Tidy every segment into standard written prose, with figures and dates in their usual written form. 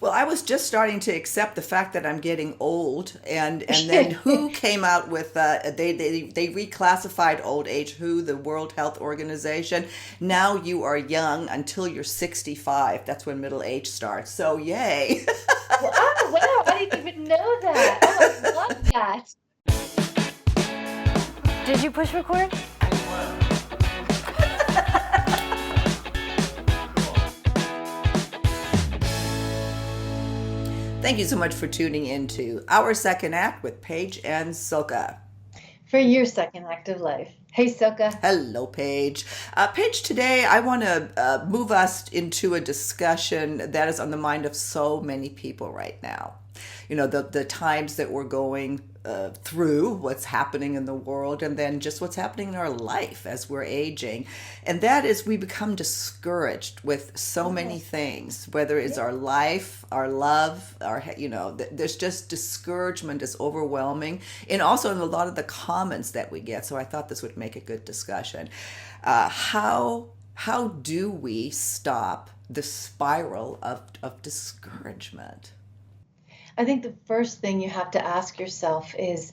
Well, I was just starting to accept the fact that I'm getting old, and then WHO came out with they reclassified old age. WHO, the World Health Organization. Now you are young until you're 65. That's when middle age starts. So yay! Wow, wow, I didn't even know that. Oh, I love that. Did you push record? Thank you so much for tuning into our second act with Paige and Silka. For your second act of life. Hey, Silka. Hello, Paige. Paige, today I want to move us into a discussion that is on the mind of so many people right now. You know, the times that we're going through, what's happening in the world, and then just what's happening in our life as we're aging. And that is we become discouraged with so many Yes. things, whether it's our life, our love, there's just discouragement is overwhelming. And also in a lot of the comments that we get. So I thought this would make a good discussion. How do we stop the spiral of discouragement? I think the first thing you have to ask yourself is,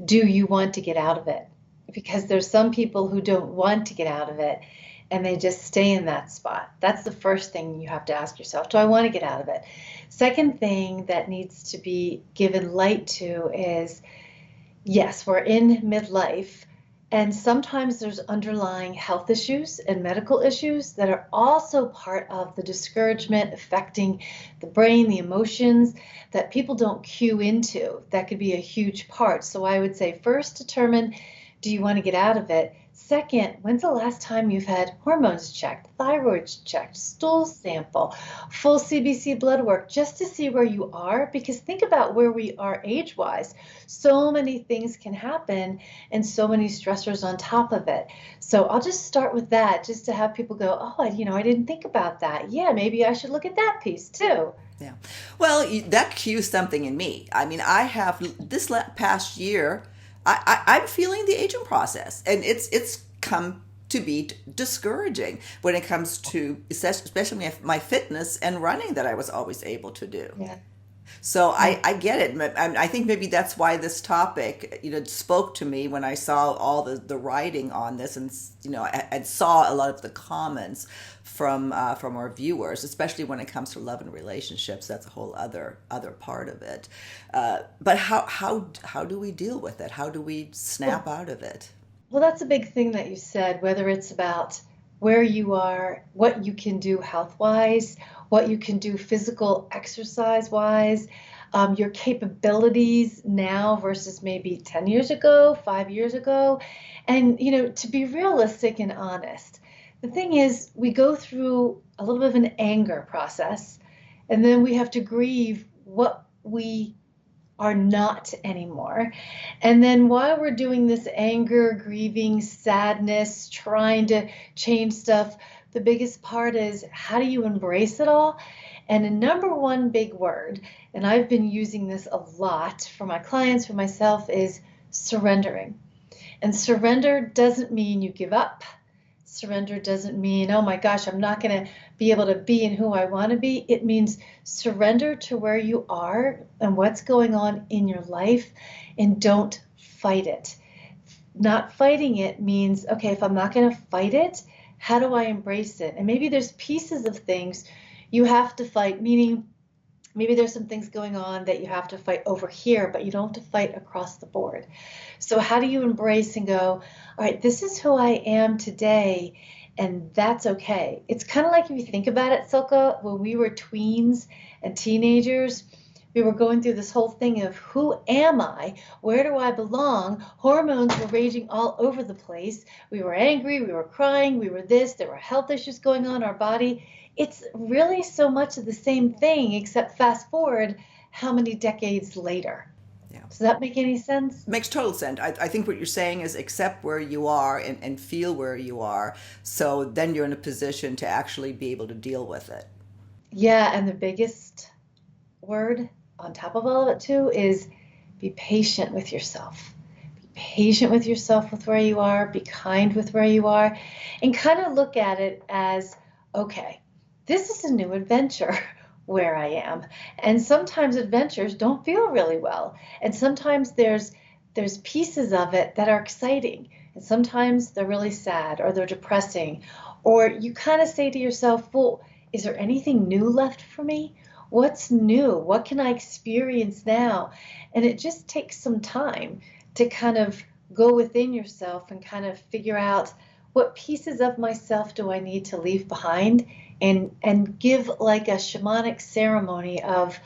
do you want to get out of it? Because there's some people who don't want to get out of it and they just stay in that spot. That's the first thing you have to ask yourself. Do I want to get out of it? Second thing that needs to be given light to is, yes, we're in midlife, and sometimes there's underlying health issues and medical issues that are also part of the discouragement affecting the brain, the emotions that people don't cue into. That could be a huge part. So I would say first determine, do you want to get out of it? Second, when's the last time you've had hormones checked, thyroid checked, stool sample, full CBC blood work, just to see where you are? Because think about where we are age-wise. So many things can happen and so many stressors on top of it. So I'll just start with that, just to have people go, oh, I didn't think about that. Yeah, maybe I should look at that piece too. Yeah. Well, that cues something in me. I mean, I have this past year, I'm feeling the aging process, and it's come to be discouraging when it comes to especially my fitness and running that I was always able to do. Yeah. So Yeah. I get it. I think maybe that's why this topic, spoke to me when I saw all the writing on this, and I saw a lot of the comments from our viewers, especially when it comes to love and relationships. That's a whole other part of it. But how do we deal with it? How do we snap Well, out of it? Well, that's a big thing that you said, whether it's about where you are, what you can do health wise, what you can do physical exercise wise, your capabilities now versus maybe 10 years ago, 5 years ago. And, to be realistic and honest, the thing is, we go through a little bit of an anger process, and then we have to grieve what we are not anymore. And then while we're doing this anger, grieving, sadness, trying to change stuff, the biggest part is, how do you embrace it all? And a number one big word, and I've been using this a lot for my clients, for myself, is surrendering. And surrender doesn't mean you give up. Surrender doesn't mean, oh my gosh, I'm not going to be able to be in who I want to be. It means surrender to where you are and what's going on in your life, and don't fight it. Not fighting it means, okay, if I'm not going to fight it, how do I embrace it? And maybe there's pieces of things you have to fight, meaning maybe there's some things going on that you have to fight over here, but you don't have to fight across the board. So how do you embrace and go, all right, this is who I am today, and that's okay. It's kind of like, if you think about it, Silka, when we were tweens and teenagers, we were going through this whole thing of, who am I? Where do I belong? Hormones were raging all over the place. We were angry, we were crying, we were this, there were health issues going on in our body. It's really so much of the same thing, except fast forward how many decades later. Yeah. Does that make any sense? Makes total sense. I think what you're saying is accept where you are and feel where you are. So then you're in a position to actually be able to deal with it. Yeah, and the biggest word on top of all of it too is, be patient with yourself. Be patient with yourself, with where you are, be kind with where you are, and kind of look at it as, okay, this is a new adventure. where I am. And sometimes adventures don't feel really well. And sometimes there's pieces of it that are exciting. And sometimes they're really sad or they're depressing. Or you kind of say to yourself, well, is there anything new left for me? What's new? What can I experience now? And it just takes some time to kind of go within yourself and kind of figure out what pieces of myself do I need to leave behind, and give like a shamanic ceremony of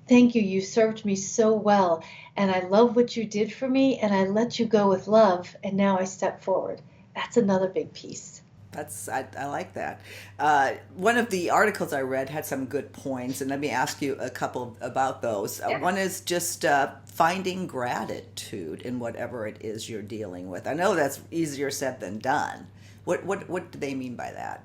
thank you, you served me so well, and I love what you did for me, and I let you go with love, and now I step forward. That's another big piece. I like that. One of the articles I read had some good points, and let me ask you a couple about those. Yeah. One is just finding gratitude in whatever it is you're dealing with. I know that's easier said than done. What do they mean by that?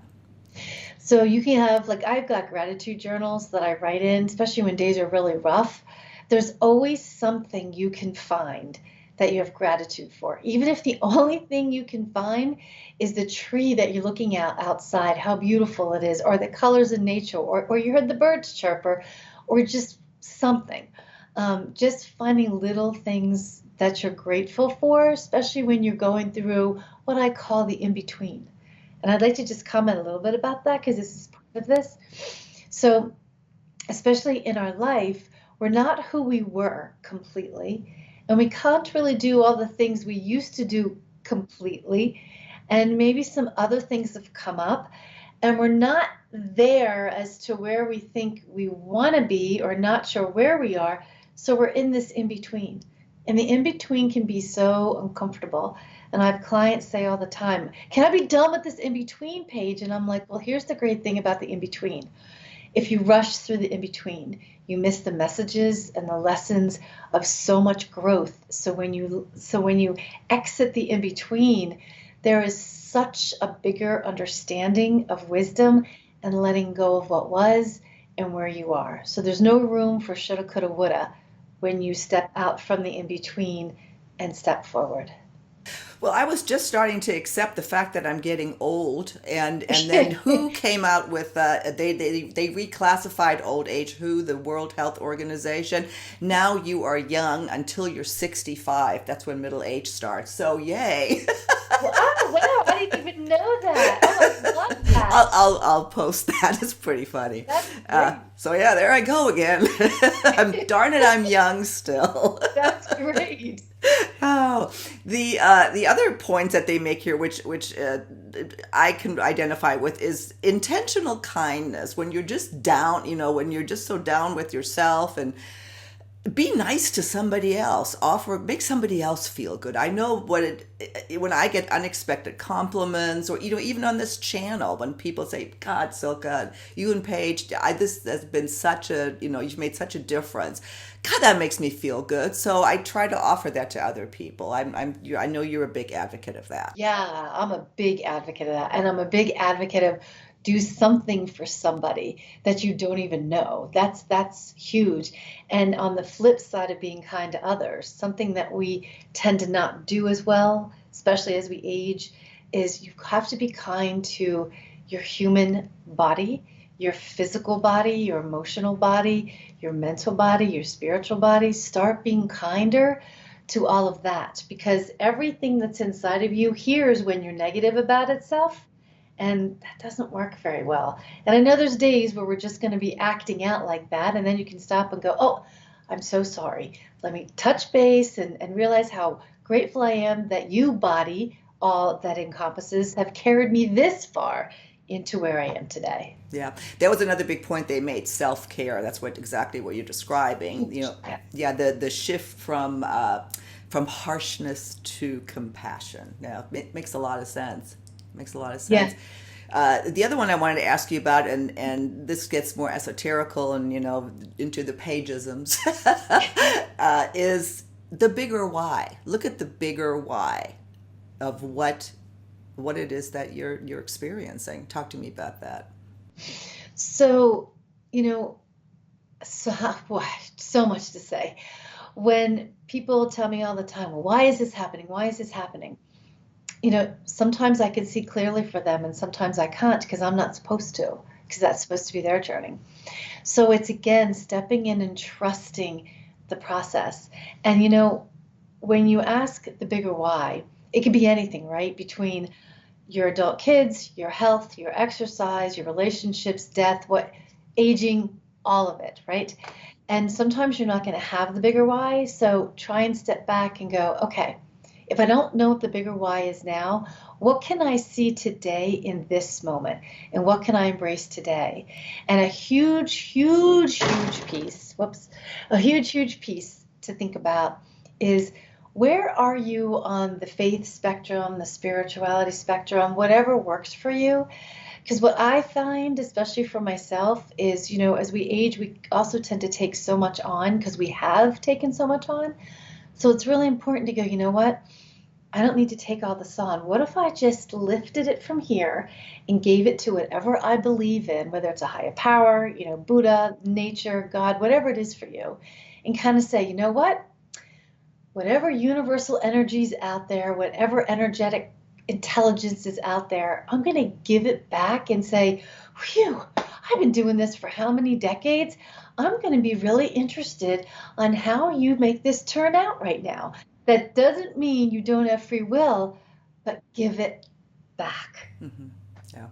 So you can have, like, I've got gratitude journals that I write in, especially when days are really rough. There's always something you can find that you have gratitude for. Even if the only thing you can find is the tree that you're looking at outside, how beautiful it is, or the colors in nature, or you heard the birds chirp, or just something. Just finding little things that you're grateful for, especially when you're going through what I call the in-between. And I'd like to just comment a little bit about that because this is part of this. So, especially in our life, we're not who we were completely, and we can't really do all the things we used to do completely. And maybe some other things have come up, and we're not there as to where we think we want to be, or not sure where we are. So, we're in this in between. And the in between can be so uncomfortable. And I have clients say all the time, can I be done with this in between page? And I'm like, well, here's the great thing about the in between. If you rush through the in between, you miss the messages and the lessons of so much growth. So when you exit the in between, there is such a bigger understanding of wisdom and letting go of what was and where you are. So there's no room for shoulda, coulda, woulda when you step out from the in between and step forward. Well, I was just starting to accept the fact that I'm getting old, and then WHO came out with they reclassified old age. WHO, the World Health Organization. Now you are young until you're 65. That's when middle age starts. So yay! Well, oh, wow, I didn't even know that. Oh, I love that. I'll post that. It's pretty funny. That's great. So yeah, there I go again. Darn it, I'm young still. That's great. Oh, the other points that they make here, which I can identify with, is intentional kindness. When you're just down, when you're just so down with yourself, and be nice to somebody else. Make somebody else feel good. I know when I get unexpected compliments, or even on this channel, when people say, God, Silka, you and Paige, this has been such you've made such a difference. God, that makes me feel good. So I try to offer that to other people. I know you're a big advocate of that. Yeah, I'm a big advocate of that. And I'm a big advocate of do something for somebody that you don't even know. That's huge. And on the flip side of being kind to others, something that we tend to not do as well, especially as we age, is you have to be kind to your human body, your physical body, your emotional body, your mental body, your spiritual body. Start being kinder to all of that, because everything that's inside of you hears when you're negative about itself. And that doesn't work very well. And I know there's days where we're just going to be acting out like that. And then you can stop and go, oh, I'm so sorry. Let me touch base and realize how grateful I am that you, body, all that encompasses, have carried me this far into where I am today. Yeah, that was another big point they made. Self-care. That's exactly what you're describing. Yeah, the shift from harshness to compassion. Yeah, it makes a lot of sense. Makes a lot of sense. Yeah. The other one I wanted to ask you about, and this gets more esoterical and into the pageisms, is the bigger why. Look at the bigger why of what it is that you're experiencing. Talk to me about that. So, so much to say. When people tell me all the time, well, why is this happening? Why is this happening? Sometimes I can see clearly for them, and sometimes I can't because I'm not supposed to. because that's supposed to be their journey. So it's again stepping in and trusting the process. And when you ask the bigger why, it could be anything, right? Between your adult kids, your health, your exercise, your relationships, death, aging, all of it, right? And sometimes you're not going to have the bigger why. So try and step back and go, okay, if I don't know what the bigger why is now, what can I see today in this moment? And what can I embrace today? And a huge piece, a huge piece to think about is, where are you on the faith spectrum, the spirituality spectrum, whatever works for you? Because what I find, especially for myself, is, as we age, we also tend to take so much on because we have taken so much on. So it's really important to go, you know what? I don't need to take all this on. What if I just lifted it from here and gave it to whatever I believe in, whether it's a higher power, Buddha, nature, God, whatever it is for you, and kind of say, you know what? Whatever universal energies out there, whatever energetic intelligence is out there, I'm going to give it back and say, whew, I've been doing this for how many decades? I'm going to be really interested on how you make this turn out right now. That doesn't mean you don't have free will, but give it back. Mm-hmm. Yeah.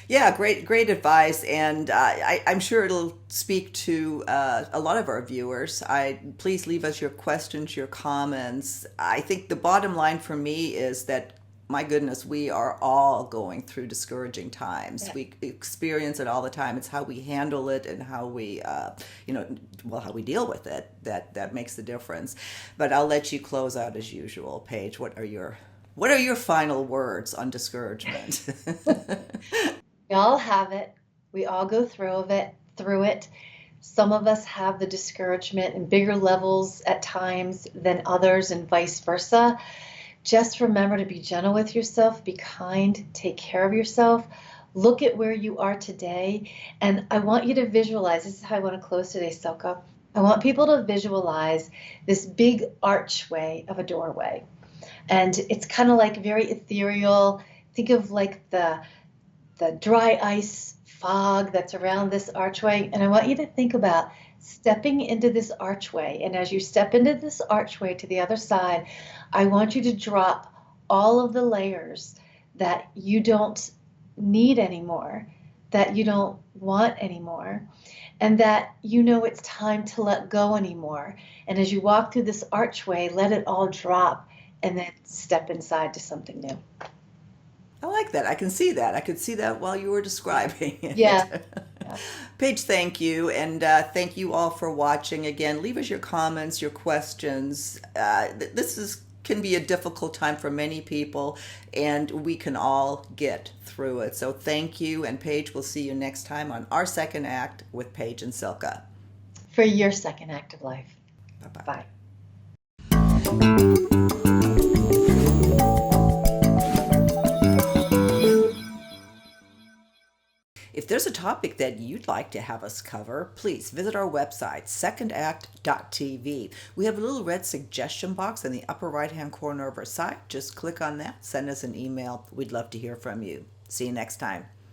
Yeah, great advice, and I'm sure it'll speak to a lot of our viewers. Please leave us your questions, your comments. I think the bottom line for me is that, my goodness, we are all going through discouraging times. Yeah. We experience it all the time. It's how we handle it and how we, how we deal with it that makes the difference. But I'll let you close out as usual, Paige. What are your final words on discouragement? We all have it. We all go through it. Some of us have the discouragement in bigger levels at times than others, and vice versa. Just remember to be gentle with yourself, be kind, take care of yourself. Look at where you are today. And I want you to visualize, this is how I want to close today, Silka. I want people to visualize this big archway of a doorway. And it's kind of like very ethereal. Think of like the dry ice fog that's around this archway. And I want you to think about stepping into this archway. And as you step into this archway to the other side, I want you to drop all of the layers that you don't need anymore, that you don't want anymore, and that it's time to let go anymore. And as you walk through this archway, let it all drop and then step inside to something new. I like that. I can see that. I could see that while you were describing it. Yeah. Paige, thank you. And thank you all for watching. Again, leave us your comments, your questions. This can be a difficult time for many people, and we can all get through it. So thank you. And Paige, we'll see you next time on Our Second Act with Paige and Silka. For your second act of life. Bye-bye. Bye. If there's a topic that you'd like to have us cover, please visit our website, secondact.tv. We have a little red suggestion box in the upper right-hand corner of our site. Just click on that, send us an email. We'd love to hear from you. See you next time.